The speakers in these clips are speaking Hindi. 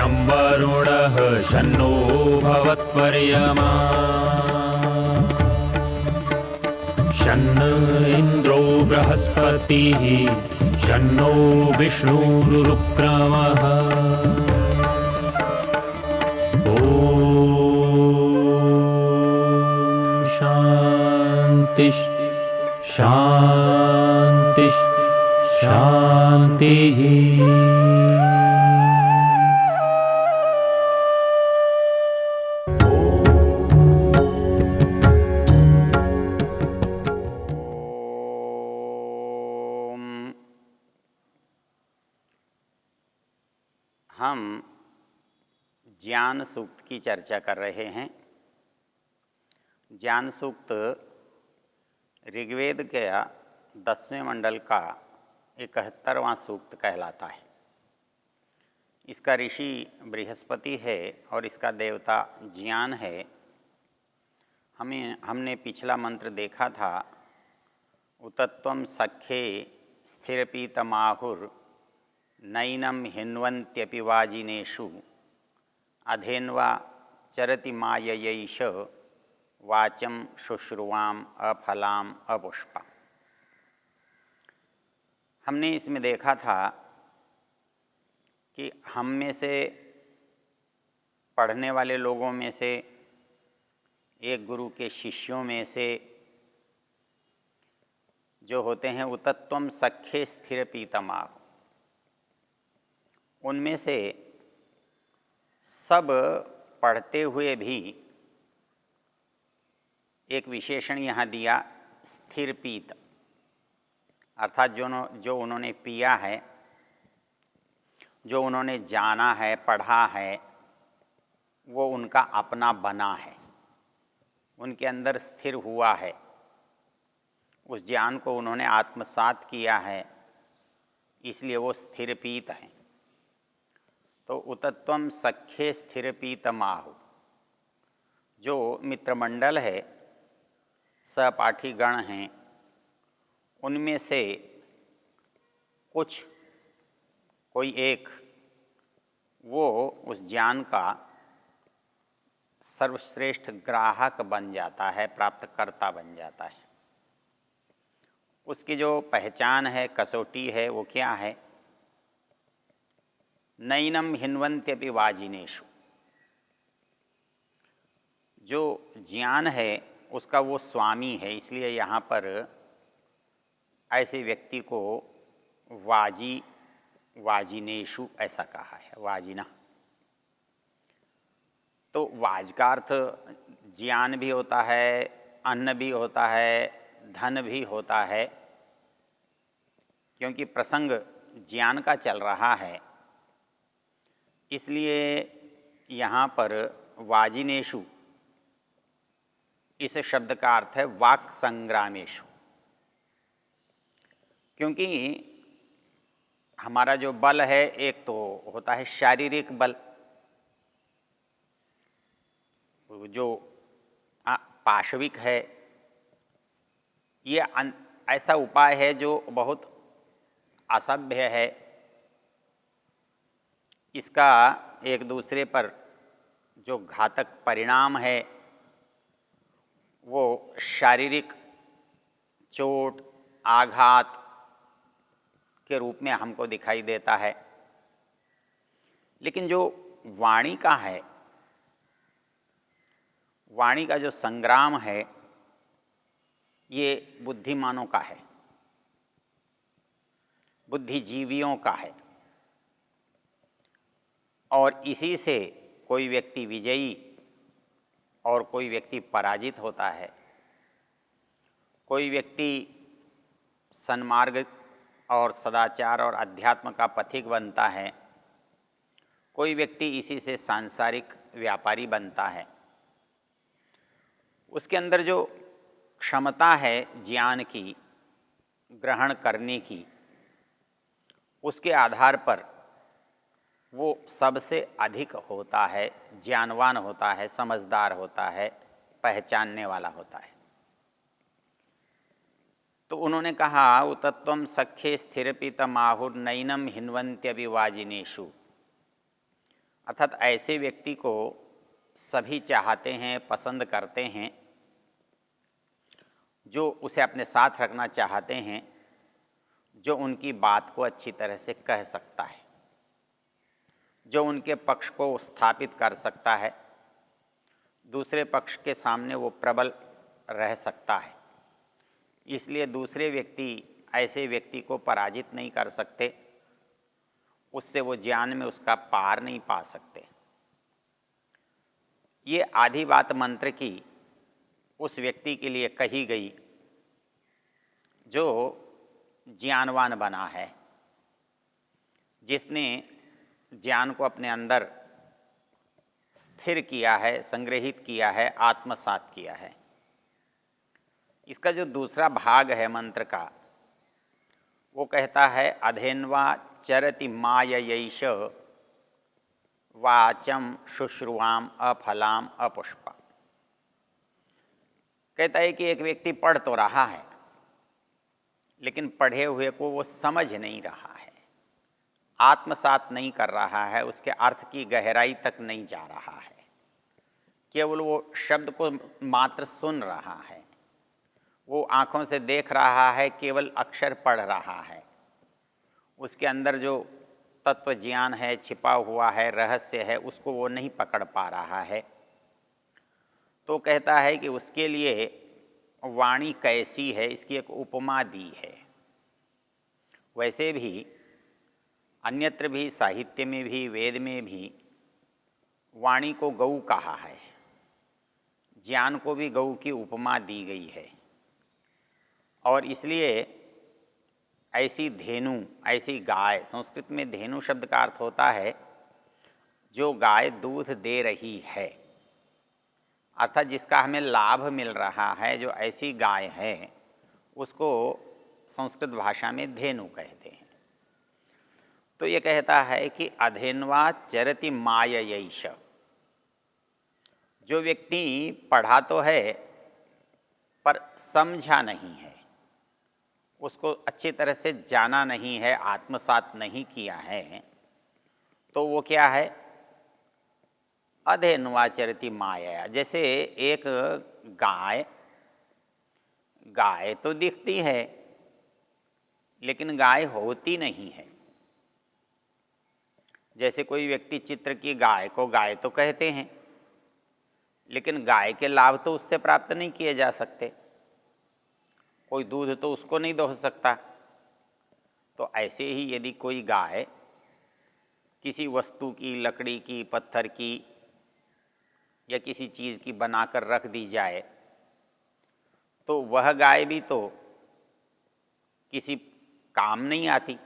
शं वरुणः शन्नो भवत्वर्यमा शन्न इन्द्रो बृहस्पतिः शन्नो विष्णुरुक्रमः ॐ शान्ति शान्ति शान्तिः। हम ज्ञान सूक्त की चर्चा कर रहे हैं। ज्ञान सूक्त ऋग्वेद के 10वें मंडल का 71वां सूक्त कहलाता है। इसका ऋषि बृहस्पति है और इसका देवता ज्ञान है। हमने पिछला मंत्र देखा था, उतत्वं सख्ये स्थिरपीतमाहुर नैनं हिन्वन्त्यपि वाजिनेषु अधेन्वा चरति माययैष वाचं शुश्रुवाम अफलाम अपुष्पा। हमने इसमें देखा था कि हम में से पढ़ने वाले लोगों में से एक गुरु के शिष्यों में से जो होते हैं उतत्वं सख्ये स्थिर पीतमा, उनमें से सब पढ़ते हुए भी एक विशेषण यहाँ दिया, स्थिर पीत, अर्थात जो उन्होंने पिया है, जो उन्होंने जाना है, पढ़ा है, वो उनका अपना बना है, उनके अंदर स्थिर हुआ है, उस ज्ञान को उन्होंने आत्मसात किया है, इसलिए वो स्थिर पीत हैं। तो उतत्वं सख्ये स्थिर पीतमाहु, जो मित्रमंडल है, सहपाठी गण हैं, उनमें से कोई एक वो उस ज्ञान का सर्वश्रेष्ठ ग्राहक बन जाता है, प्राप्तकर्ता बन जाता है। उसकी जो पहचान है, कसौटी है, वो क्या है? नैनं हिन्वन्त्यपि वाजिनेषु, जो ज्ञान है उसका वो स्वामी है, इसलिए यहाँ पर ऐसे व्यक्ति को वाजिनेषु ऐसा कहा है, वाजिना। तो वाज का अर्थ ज्ञान भी होता है, अन्न भी होता है, धन भी होता है, क्योंकि प्रसंग ज्ञान का चल रहा है, इसलिए यहाँ पर वाजिनेषु इस शब्द का अर्थ है वाक् संग्रामेषु। क्योंकि हमारा जो बल है, एक तो होता है शारीरिक बल, जो पाशविक है, ये ऐसा उपाय है जो बहुत असभ्य है। इसका एक दूसरे पर जो घातक परिणाम है वो शारीरिक चोट, आघात के रूप में हमको दिखाई देता है। लेकिन जो वाणी का है, वाणी का जो संग्राम है, ये बुद्धिमानों का है, बुद्धिजीवियों का है, और इसी से कोई व्यक्ति विजयी और कोई व्यक्ति पराजित होता है। कोई व्यक्ति सन्मार्ग और सदाचार और अध्यात्म का पथिक बनता है, कोई व्यक्ति इसी से सांसारिक व्यापारी बनता है। उसके अंदर जो क्षमता है ज्ञान की, ग्रहण करने की, उसके आधार पर वो सबसे अधिक होता है, ज्ञानवान होता है, समझदार होता है, पहचानने वाला होता है। तो उन्होंने कहा उतत्वं सख्ये स्थिरपितमाहुर्नैनं हिन्वन्त्यपि वाजिनेषु, अर्थात ऐसे व्यक्ति को सभी चाहते हैं, पसंद करते हैं, जो उसे अपने साथ रखना चाहते हैं, जो उनकी बात को अच्छी तरह से कह सकता है, जो उनके पक्ष को स्थापित कर सकता है, दूसरे पक्ष के सामने वो प्रबल रह सकता है। इसलिए दूसरे व्यक्ति ऐसे व्यक्ति को पराजित नहीं कर सकते, उससे वो ज्ञान में उसका पार नहीं पा सकते। ये आधी बात मंत्र की उस व्यक्ति के लिए कही गई जो ज्ञानवान बना है, जिसने ज्ञान को अपने अंदर स्थिर किया है, संग्रहित किया है, आत्मसात किया है। इसका जो दूसरा भाग है मंत्र का, वो कहता है अधेन्वा चरति माययैष वाचम शुश्रुवाम अफलाम अपुष्पा। कहता है कि एक व्यक्ति पढ़ तो रहा है, लेकिन पढ़े हुए को वो समझ नहीं रहा है, आत्मसात नहीं कर रहा है, उसके अर्थ की गहराई तक नहीं जा रहा है, केवल वो शब्द को मात्र सुन रहा है, वो आँखों से देख रहा है, केवल अक्षर पढ़ रहा है, उसके अंदर जो तत्व ज्ञान है, छिपा हुआ है, रहस्य है, उसको वो नहीं पकड़ पा रहा है। तो कहता है कि उसके लिए वाणी कैसी है, इसकी एक उपमा दी है। वैसे भी अन्यत्र भी, साहित्य में भी, वेद में भी वाणी को गऊ कहा है, ज्ञान को भी गऊ की उपमा दी गई है। और इसलिए ऐसी धेनु, ऐसी गाय, संस्कृत में धेनु शब्द का अर्थ होता है जो गाय दूध दे रही है, अर्थात जिसका हमें लाभ मिल रहा है, जो ऐसी गाय है उसको संस्कृत भाषा में धेनु कहते हैं। तो ये कहता है कि अधेन्वा चरति माययैष। जो व्यक्ति पढ़ा तो है पर समझा नहीं है, उसको अच्छी तरह से जाना नहीं है, आत्मसात नहीं किया है, तो वो क्या है, अधेन्वा चरति माया। जैसे एक गाय तो दिखती है लेकिन गाय होती नहीं है। जैसे कोई व्यक्ति चित्र की गाय को गाय तो कहते हैं, लेकिन गाय के लाभ तो उससे प्राप्त नहीं किए जा सकते, कोई दूध तो उसको नहीं दोह सकता। तो ऐसे ही यदि कोई गाय किसी वस्तु की, लकड़ी की, पत्थर की या किसी चीज़ की बनाकर रख दी जाए, तो वह गाय भी तो किसी काम नहीं आती,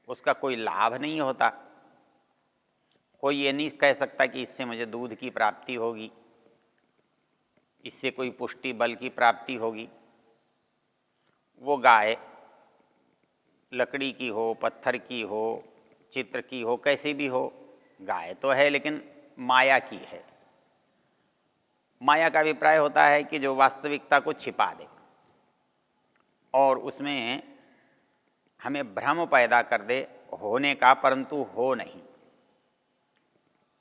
उसका कोई लाभ नहीं होता। कोई ये नहीं कह सकता कि इससे मुझे दूध की प्राप्ति होगी, इससे कोई पुष्टि बल की प्राप्ति होगी। वो गाय लकड़ी की हो, पत्थर की हो, चित्र की हो, कैसी भी हो, गाय तो है लेकिन माया की है। माया का अभिप्राय होता है कि जो वास्तविकता को छिपा दे और उसमें हमें भ्रम पैदा कर दे होने का, परंतु हो नहीं।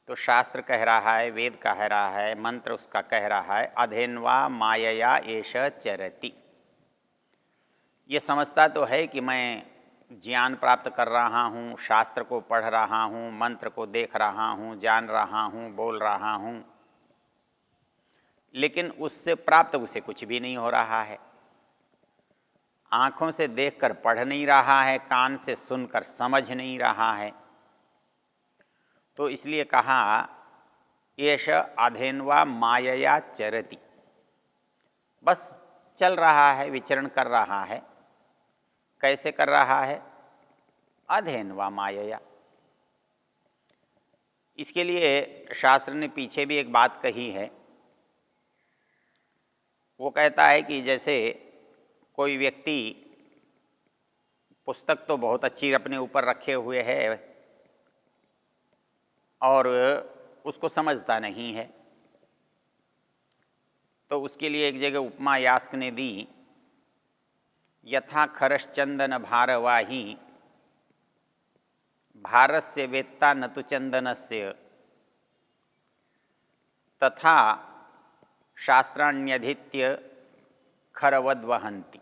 तो शास्त्र कह रहा है, वेद कह रहा है, मंत्र उसका कह रहा है, अधेन्वा मायया एष चरति। ये समझता तो है कि मैं ज्ञान प्राप्त कर रहा हूँ, शास्त्र को पढ़ रहा हूँ, मंत्र को देख रहा हूँ, जान रहा हूँ, बोल रहा हूँ, लेकिन उससे प्राप्त उसे कुछ भी नहीं हो रहा है। आँखों से देखकर पढ़ नहीं रहा है, कान से सुनकर समझ नहीं रहा है। तो इसलिए कहा एष अधेन्वा मायया चरति, बस चल रहा है, विचरण कर रहा है। कैसे कर रहा है? अधेन्वा मायया। इसके लिए शास्त्र ने पीछे भी एक बात कही है। वो कहता है कि जैसे कोई व्यक्ति पुस्तक तो बहुत अच्छी अपने ऊपर रखे हुए है और उसको समझता नहीं है, तो उसके लिए एक जगह उपमा यास्क ने दी, यथा खरश्चंदन भारवाही भारस्य वेत्ता न तु चंदनस्य तथा शास्त्राण्यधीत्य खरवद वहन्ति।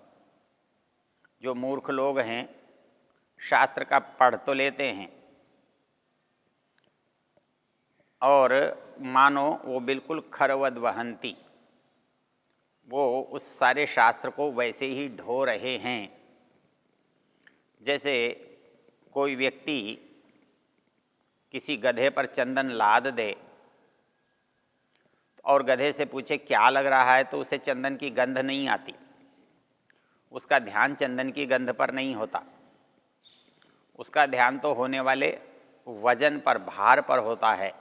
जो मूर्ख लोग हैं शास्त्र का पढ़ तो लेते हैं और मानो वो बिल्कुल खरवद वहन्ति, वो उस सारे शास्त्र को वैसे ही ढो रहे हैं जैसे कोई व्यक्ति किसी गधे पर चंदन लाद दे और गधे से पूछे क्या लग रहा है, तो उसे चंदन की गंध नहीं आती, उसका ध्यान चंदन की गंध पर नहीं होता, उसका ध्यान तो होने वाले वजन पर, भार पर होता है।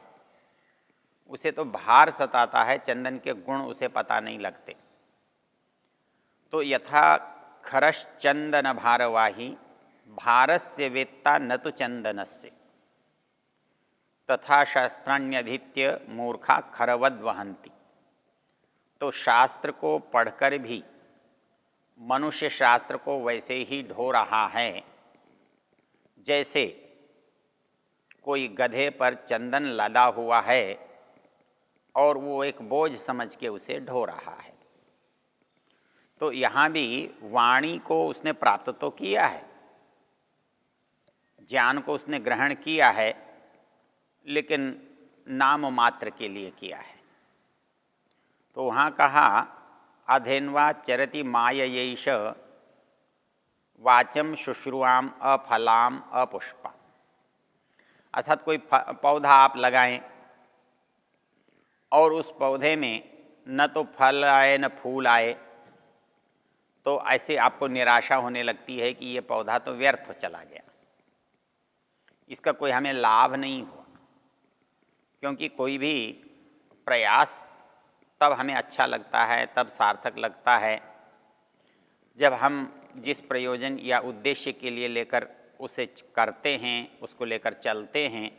उसे तो भार सताता है, चंदन के गुण उसे पता नहीं लगते। तो यथा खरश्चंदन भारवाही भारस्य वेत्ता न तो चंदनस्य तथा शास्त्राण्यधीत्य मूर्खा खरवद वहन्ति। तो शास्त्र को पढ़कर भी मनुष्य शास्त्र को वैसे ही ढो रहा है जैसे कोई गधे पर चंदन लदा हुआ है और वो एक बोझ समझ के उसे ढो रहा है। तो यहाँ भी वाणी को उसने प्राप्त तो किया है, ज्ञान को उसने ग्रहण किया है, लेकिन नाम मात्र के लिए किया है। तो वहाँ कहा अधेन्वा चरति माययैष वाचम शुश्रुआम अफलाम अपुष्पा। अर्थात कोई पौधा आप लगाएं और उस पौधे में न तो फल आए न फूल आए, तो ऐसे आपको निराशा होने लगती है कि ये पौधा तो व्यर्थ चला गया, इसका कोई हमें लाभ नहीं हुआ। क्योंकि कोई भी प्रयास तब हमें अच्छा लगता है, तब सार्थक लगता है जब हम जिस प्रयोजन या उद्देश्य के लिए लेकर उसे करते हैं, उसको लेकर चलते हैं,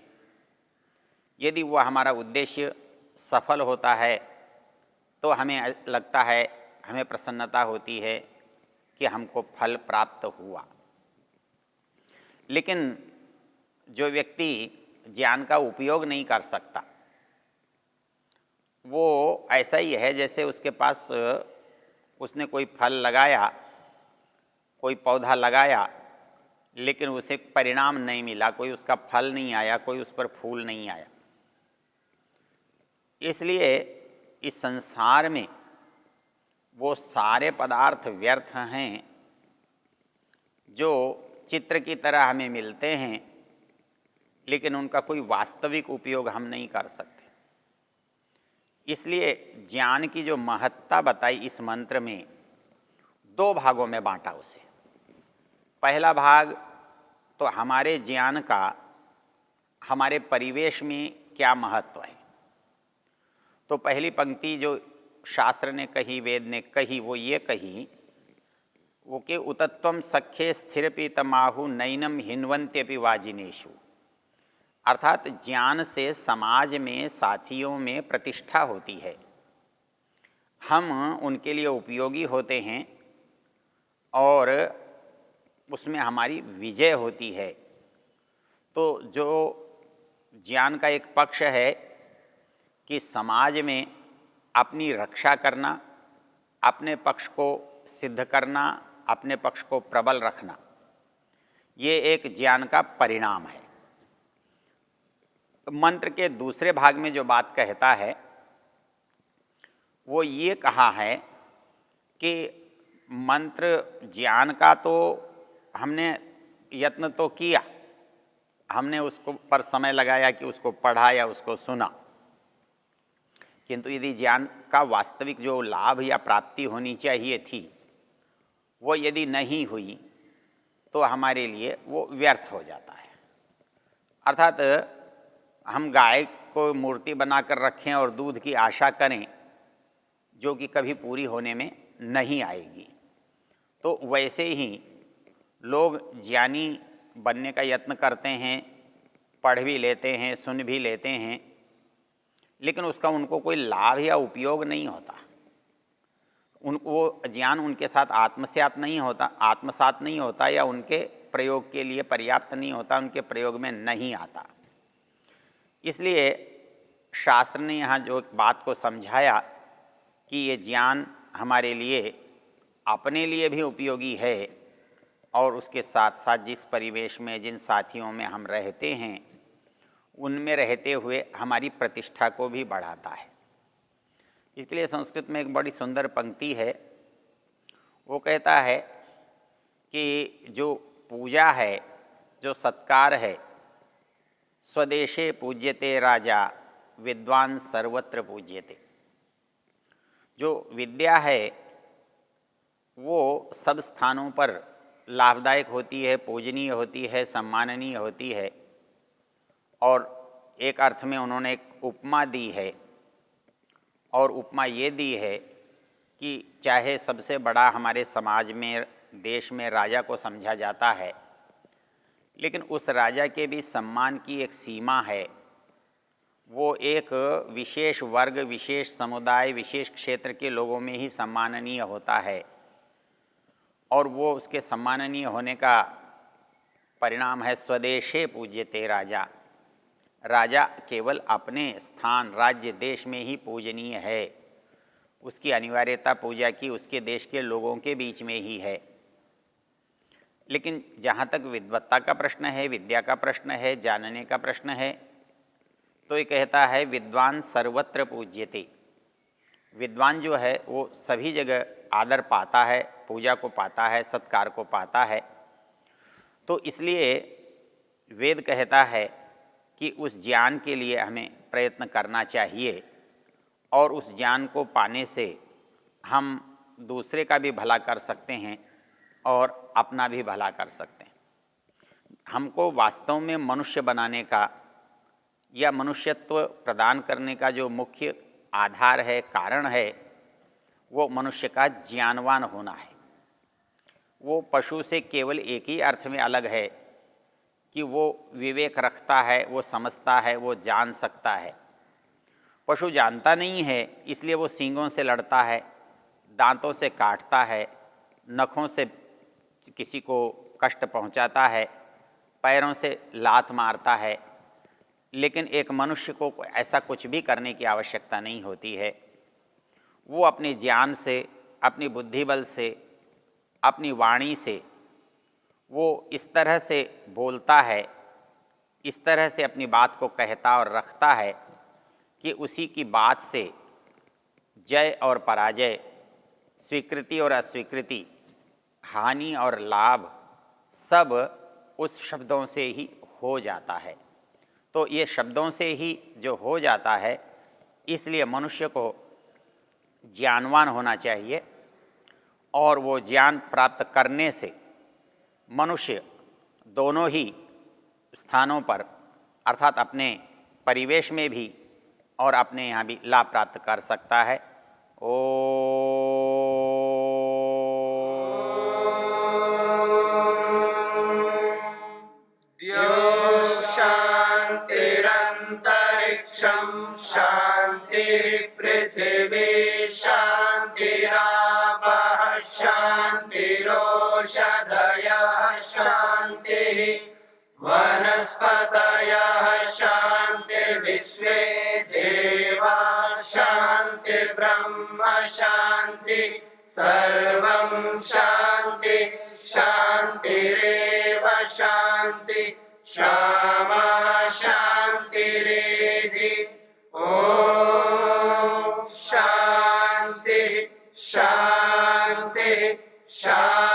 यदि वह हमारा उद्देश्य सफल होता है तो हमें लगता है, हमें प्रसन्नता होती है कि हमको फल प्राप्त हुआ। लेकिन जो व्यक्ति ज्ञान का उपयोग नहीं कर सकता, वो ऐसा ही है जैसे उसके पास उसने कोई फल लगाया, कोई पौधा लगाया, लेकिन उसे परिणाम नहीं मिला, कोई उसका फल नहीं आया, कोई उस पर फूल नहीं आया। इसलिए इस संसार में वो सारे पदार्थ व्यर्थ हैं जो चित्र की तरह हमें मिलते हैं, लेकिन उनका कोई वास्तविक उपयोग हम नहीं कर सकते। इसलिए ज्ञान की जो महत्ता बताई इस मंत्र में, दो भागों में बांटा उसे। पहला भाग तो हमारे ज्ञान का हमारे परिवेश में क्या महत्व है। तो पहली पंक्ति जो शास्त्र ने कही, वेद ने कही, वो ये कही वो कि उतत्वम सख्ये स्थिरपि तमाहु नैनम हिन्वन्त्यपि वाजिनेषु। अर्थात ज्ञान से समाज में, साथियों में प्रतिष्ठा होती है, हम उनके लिए उपयोगी होते हैं और उसमें हमारी विजय होती है। तो जो ज्ञान का एक पक्ष है कि समाज में अपनी रक्षा करना, अपने पक्ष को सिद्ध करना, अपने पक्ष को प्रबल रखना, ये एक ज्ञान का परिणाम है। मंत्र के दूसरे भाग में जो बात कहता है वो ये कहा है कि मंत्र ज्ञान का तो हमने यत्न तो किया, हमने उसको पर समय लगाया कि उसको पढ़ा या उसको सुना, किंतु यदि ज्ञान का वास्तविक जो लाभ या प्राप्ति होनी चाहिए थी वो यदि नहीं हुई तो हमारे लिए वो व्यर्थ हो जाता है। अर्थात हम गाय को मूर्ति बनाकर रखें और दूध की आशा करें जो कि कभी पूरी होने में नहीं आएगी, तो वैसे ही लोग ज्ञानी बनने का यत्न करते हैं, पढ़ भी लेते हैं, सुन भी लेते हैं, लेकिन उसका उनको कोई लाभ या उपयोग नहीं होता। वो ज्ञान उनके साथ आत्मसात नहीं होता या उनके प्रयोग के लिए पर्याप्त नहीं होता, उनके प्रयोग में नहीं आता। इसलिए शास्त्र ने यहाँ जो बात को समझाया कि ये ज्ञान हमारे लिए अपने लिए भी उपयोगी है और उसके साथ साथ जिस परिवेश में, जिन साथियों में हम रहते हैं, उनमें रहते हुए हमारी प्रतिष्ठा को भी बढ़ाता है। इसके लिए संस्कृत में एक बड़ी सुंदर पंक्ति है। वो कहता है कि जो पूजा है, जो सत्कार है, स्वदेशे पूज्यते राजा विद्वान सर्वत्र पूज्यते। जो विद्या है वो सब स्थानों पर लाभदायक होती है, पूजनीय होती है, सम्माननीय होती है। और एक अर्थ में उन्होंने एक उपमा दी है, और उपमा ये दी है कि चाहे सबसे बड़ा हमारे समाज में, देश में राजा को समझा जाता है, लेकिन उस राजा के भी सम्मान की एक सीमा है। वो एक विशेष वर्ग, विशेष समुदाय, विशेष क्षेत्र के लोगों में ही सम्माननीय होता है, और वो उसके सम्माननीय होने का परिणाम है स्वदेशे पूज्यते राजा। राजा केवल अपने स्थान, राज्य, देश में ही पूजनीय है। उसकी अनिवार्यता पूजा की उसके देश के लोगों के बीच में ही है। लेकिन जहाँ तक विद्वत्ता का प्रश्न है, विद्या का प्रश्न है, जानने का प्रश्न है, तो ये कहता है विद्वान सर्वत्र पूज्यते। विद्वान जो है वो सभी जगह आदर पाता है, पूजा को पाता है, सत्कार को पाता है। तो इसलिए वेद कहता है कि उस ज्ञान के लिए हमें प्रयत्न करना चाहिए, और उस ज्ञान को पाने से हम दूसरे का भी भला कर सकते हैं और अपना भी भला कर सकते हैं। हमको वास्तव में मनुष्य बनाने का या मनुष्यत्व प्रदान करने का जो मुख्य आधार है, कारण है, वो मनुष्य का ज्ञानवान होना है। वो पशु से केवल एक ही अर्थ में अलग है कि वो विवेक रखता है, वो समझता है, वो जान सकता है। पशु जानता नहीं है, इसलिए वो सींगों से लड़ता है, दांतों से काटता है, नखों से किसी को कष्ट पहुंचाता है, पैरों से लात मारता है। लेकिन एक मनुष्य को ऐसा कुछ भी करने की आवश्यकता नहीं होती है। वो अपने ज्ञान से, अपनी बुद्धि बल से, अपनी वाणी से वो इस तरह से बोलता है, इस तरह से अपनी बात को कहता और रखता है कि उसी की बात से जय और पराजय, स्वीकृति और अस्वीकृति, हानि और लाभ सब उस शब्दों से ही हो जाता है। तो ये शब्दों से ही जो हो जाता है, इसलिए मनुष्य को ज्ञानवान होना चाहिए, और वो ज्ञान प्राप्त करने से मनुष्य दोनों ही स्थानों पर, अर्थात अपने परिवेश में भी और अपने यहाँ भी लाभ प्राप्त कर सकता है। शान्तिरन्तरिक्षं शान्तिर्पृथिवी शान्तिरापः शान्तिरोषधयः शान्तिः वनस्पतयः शान्तिर्विश्वे देवाः शान्तिर्ब्रह्म शान्ति सर्वं शान्ति शान्तिरेव शान्ति क्षमा शान्तिरेधि। ॐ शान्ति शान्ति शान्ति।